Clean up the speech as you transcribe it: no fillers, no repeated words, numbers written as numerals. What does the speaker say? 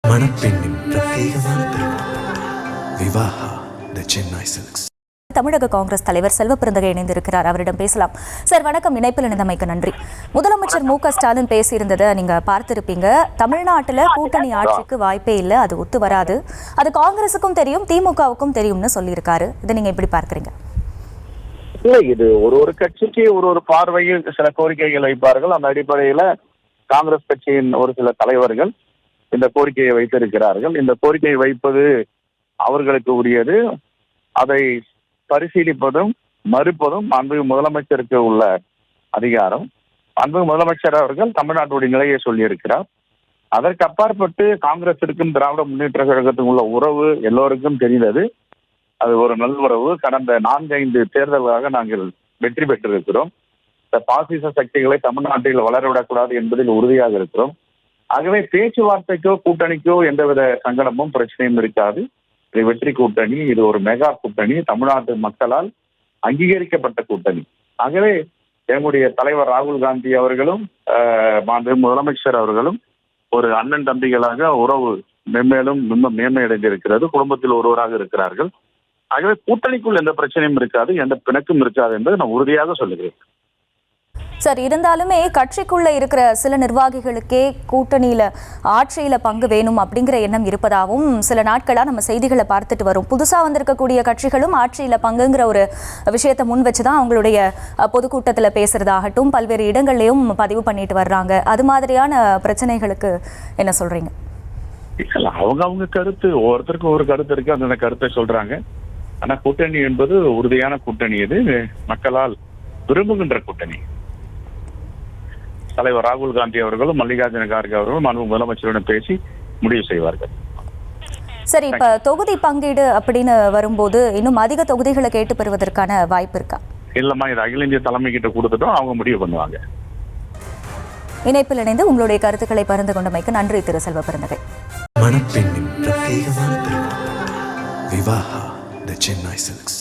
மணப்பெண்ணின் பிரத்யேகமான திருமணம் விவாஹா தி சென்னை சில்க்ஸ். தமிழக காங்கிரஸ் தலைவர் செல்வ பெருந்தகை இணைந்திருக்கிறார், அவரிடம் பேசலாம். சார் வணக்கம், இணைப்பில் இணைந்தமைக்கு நன்றி. முதலமைச்சர் மு க ஸ்டாலின் பேசியிருந்ததை நீங்க பார்த்திருப்பீங்க. தமிழ்நாட்டில் கூட்டணி ஆட்சிக்கு வாய்ப்பே இல்லை, அது ஒத்து வராது, அது காங்கிரசுக்கும் தெரியும் திமுகவுக்கும் தெரியும்னு சொல்லியிருக்காரு. இதை நீங்க எப்படி பார்க்கறீங்க? இல்லை, இது ஒரு கட்சிக்கு ஒரு பார்வையில் சில கோரிக்கைகள் வைப்பார்கள். அந்த அடிப்படையில காங்கிரஸ் கட்சியின் ஒரு சில தலைவர்கள் இந்த கோரிக்கையை வைத்திருக்கிறார்கள். இந்த கோரிக்கையை வைப்பது அவர்களுக்கு உரியது. அதை பரிசீலிப்பதும் மறுப்பதும் அன்பு முதலமைச்சருக்கு உள்ள அதிகாரம். அன்பு முதலமைச்சர் அவர்கள் தமிழ்நாட்டுடைய நிலையை சொல்லியிருக்கிறார். அதற்கு அப்பாற்பட்டு காங்கிரசிற்கும் திராவிட முன்னேற்ற கழகத்துக்கும் உள்ள உறவு எல்லோருக்கும் தெரிந்தது. அது ஒரு நல்வுறவு. கடந்த 4-5 தேர்தல்களாக நாங்கள் வெற்றி பெற்றிருக்கிறோம். இந்த பாசிச சக்திகளை தமிழ்நாட்டில் வளரவிடக்கூடாது என்பதில் உறுதியாக இருக்கிறோம். ஆகவே பேச்சுவார்த்தைக்கோ கூட்டணிக்கோ எந்தவித சங்கடமும் பிரச்சனையும் இருக்காது. இது வெற்றி கூட்டணி, இது ஒரு மெகா கூட்டணி, தமிழ்நாட்டு மக்களால் அங்கீகரிக்கப்பட்ட கூட்டணி. ஆகவே எங்களுடைய தலைவர் ராகுல் காந்தி அவர்களும் முதலமைச்சர் அவர்களும் ஒரு அண்ணன் தம்பிகளாக உறவு மென்மேலும் மேன்மையடைந்திருக்கிறது. குடும்பத்தில் ஒருவராக இருக்கிறார்கள். ஆகவே கூட்டணிக்குள் எந்த பிரச்சனையும் இருக்காது, எந்த பிணக்கும் இருக்காது என்பதை நான் உறுதியாக சொல்லுகிறேன். சார், இருந்தாலுமே கட்சிக்குள்ள இருக்கிற சில நிர்வாகிகளுக்கே கூட்டணியில ஆட்சியில பங்கு வேணும் அப்படிங்கிற எண்ணம் இருப்பதாகவும் சில நாட்களா நம்ம செய்திகளை பார்த்துட்டு வரும். புதுசா வந்திருக்கக்கூடிய கட்சிகளும் ஆட்சியில பங்குங்கிற ஒரு விஷயத்தை முன் வச்சுதான் அவங்களுடைய பொதுக்கூட்டத்துல பேசுறதாகட்டும் பல்வேறு இடங்கள்லயும் பதிவு பண்ணிட்டு வர்றாங்க. அது மாதிரியான பிரச்சனைகளுக்கு என்ன சொல்றீங்க? அவங்க கருத்து, ஒவ்வொருத்தருக்கும் ஒரு கருத்து இருக்கு, அந்த கருத்தை சொல்றாங்க. ஆனா கூட்டணி என்பது உறுதியான கூட்டணி, இது மக்களால் விரும்புகின்ற கூட்டணி. தலைவர் ராகுல் காந்தி அவர்களும் மல்லிகார்ஜுன கார்கே அவர்களும் அன்பு முதலமைச்சருடன் பேசி முடிவு செய்வார்கள். சரி, இப்ப தொகுதி பங்கீடு அப்படின்னு வரும்போது இன்னும் அதிக தொகுதிகளை கேட்டு பெறுவதற்கான வாய்ப்பு இருக்கா? இல்லம்மா, இது அகில இந்திய தலைமை கிட்ட கொடுத்துட்டோம், அவங்க முடிவு பண்ணுவாங்க. இணைப்பில் இணைந்து உங்களுடைய கருத்துக்களை பகிர்ந்து கொண்டமைக்கு நன்றி திரு செல்வ பெருந்தகை. மணப்பெண்ணின் பிரத்யேகமான திருமணம் விவாஹா தி சென்னை சில்க்ஸ்.